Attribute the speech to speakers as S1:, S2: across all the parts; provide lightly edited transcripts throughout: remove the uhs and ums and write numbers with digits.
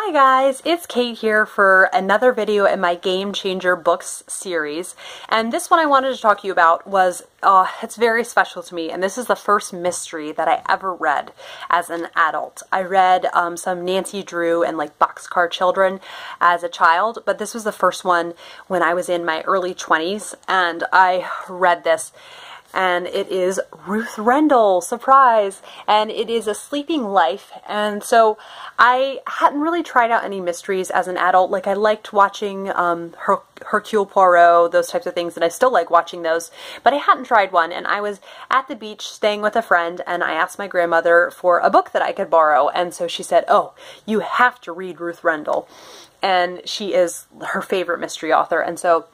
S1: Hi guys, it's Kate here for another video in my Game Changer Books series, and this one I wanted to talk to you about was, it's very special to me, and this is the first mystery that I ever read as an adult. I read some Nancy Drew and like Boxcar Children as a child, but this was the first one when I was in my early 20s, and I read this. And it is Ruth Rendell, surprise, and it is A Sleeping Life. And so I hadn't really tried out any mysteries as an adult. Like, I liked watching Hercule Poirot, those types of things, and I still like watching those, but I hadn't tried one. And I was at the beach staying with a friend, and I asked my grandmother for a book that I could borrow, and so she said, "Oh, you have to read Ruth Rendell," and she is her favorite mystery author. And so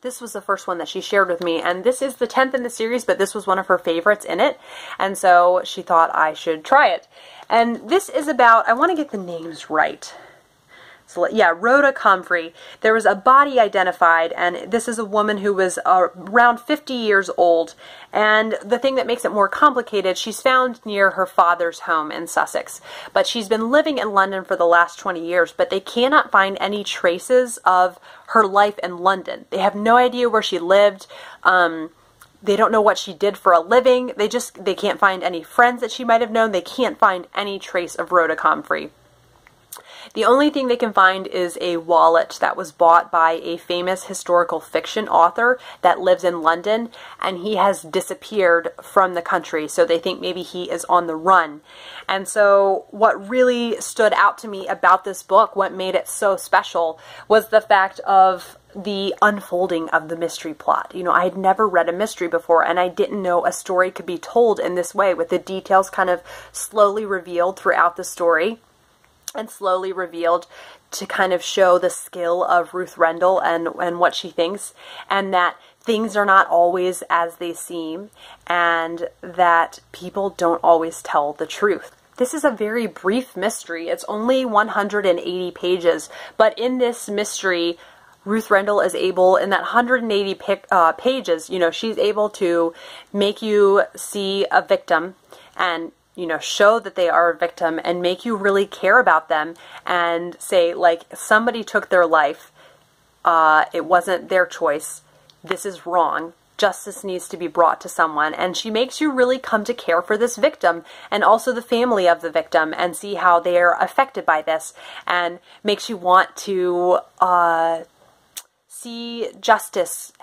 S1: this was the first one that she shared with me, and this is the 10th in the series, but this was one of her favorites in it, and so she thought I should try it. And this is about, I want to get the names right. So yeah, Rhoda Comfrey. There was a body identified, and this is a woman who was around 50 years old, and the thing that makes it more complicated, she's found near her father's home in Sussex, but she's been living in London for the last 20 years, but they cannot find any traces of her life in London. They have no idea where she lived. They don't know what she did for a living. They can't find any friends that she might have known. They can't find any trace of Rhoda Comfrey. The only thing they can find is a wallet that was bought by a famous historical fiction author that lives in London, and he has disappeared from the country, so they think maybe he is on the run. And so what really stood out to me about this book, what made it so special, was the fact of the unfolding of the mystery plot. You know, I had never read a mystery before, and I didn't know a story could be told in this way, with the details kind of slowly revealed throughout the story, and slowly revealed to kind of show the skill of Ruth Rendell and what she thinks, and that things are not always as they seem, and that people don't always tell the truth. This is a very brief mystery. It's only 180 pages, but in this mystery, Ruth Rendell is able, in that 180 pages, you know, she's able to make you see a victim and, you know, show that they are a victim and make you really care about them and say, like, somebody took their life. It wasn't their choice. This is wrong. Justice needs to be brought to someone. And she makes you really come to care for this victim and also the family of the victim and see how they are affected by this, and makes you want to see justice.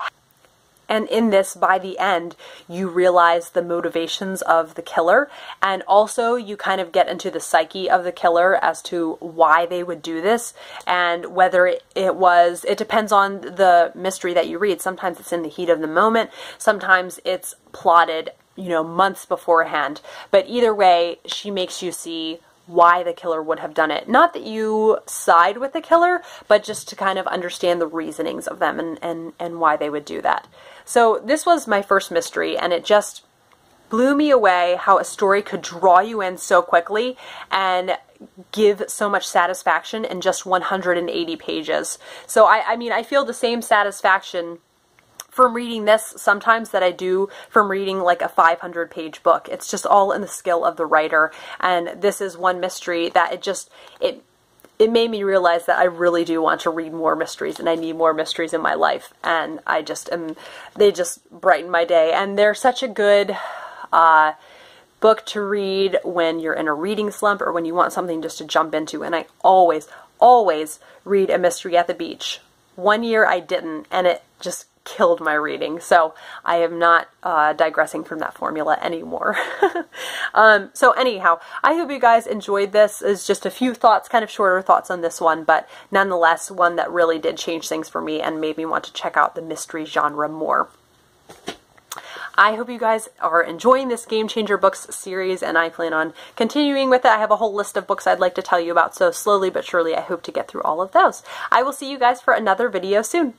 S1: And in this, by the end, you realize the motivations of the killer, and also you kind of get into the psyche of the killer as to why they would do this, and whether it depends on the mystery that you read. Sometimes it's in the heat of the moment, sometimes it's plotted, you know, months beforehand. But either way, she makes you see why the killer would have done it. Not that you side with the killer, but just to kind of understand the reasonings of them and why they would do that. So this was my first mystery, and it just blew me away how a story could draw you in so quickly and give so much satisfaction in just 180 pages. So I mean, I feel the same satisfaction from reading this sometimes that I do from reading like a 500-page book. It's just all in the skill of the writer, and this is one mystery that it made me realize that I really do want to read more mysteries, and I need more mysteries in my life, and they just brighten my day, and they're such a good book to read when you're in a reading slump or when you want something just to jump into. And I always read a mystery at the beach. One year I didn't, and it just killed my reading. So I am not digressing from that formula anymore. So anyhow, I hope you guys enjoyed this. It's just a few thoughts, kind of shorter thoughts on this one, but nonetheless one that really did change things for me and made me want to check out the mystery genre more. I hope you guys are enjoying this Game Changer Books series, and I plan on continuing with it. I have a whole list of books I'd like to tell you about, so slowly but surely I hope to get through all of those. I will see you guys for another video soon.